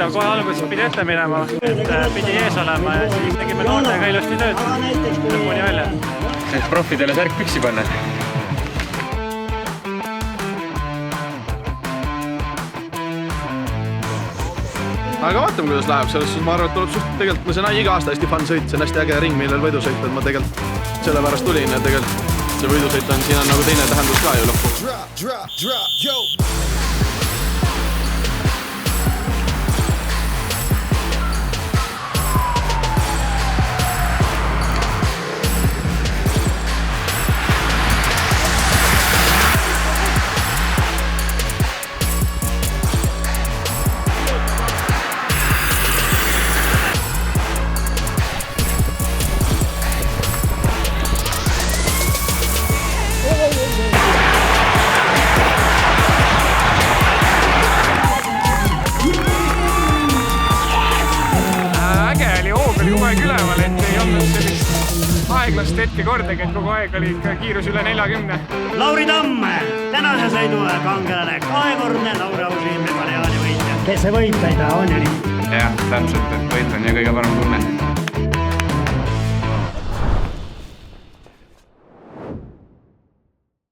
huvitav, kohe alguses pidi ette minema, et pidi ees olema ja siis tegime noortega ilusti tööd lõpuni välja. Et profidele särk püksi panna. Aga vaatame, kuidas läheb, selles ma arvan, et tuleb suht tegelikult, see on iga aasta hästi fun sõit, see on hästi äge ring, millel võidusõit, et ma tegelikult sellepärast tulin ja tegelikult see võidusõit on, siin on nagu teine tähendus ka ju lõppu. Kogu aeg üleval, et ei olnud sellist aeglast hetke kordagi, et kogu aeg oli ikka kiirus üle 40. Lauri Tamm, tänase sõidu kangelane, kahekordne Lauri Ausi medaliaali võitja. Kes see võitleida on ju nii? Jah, täpselt, et võit on ju kõige parem tunne.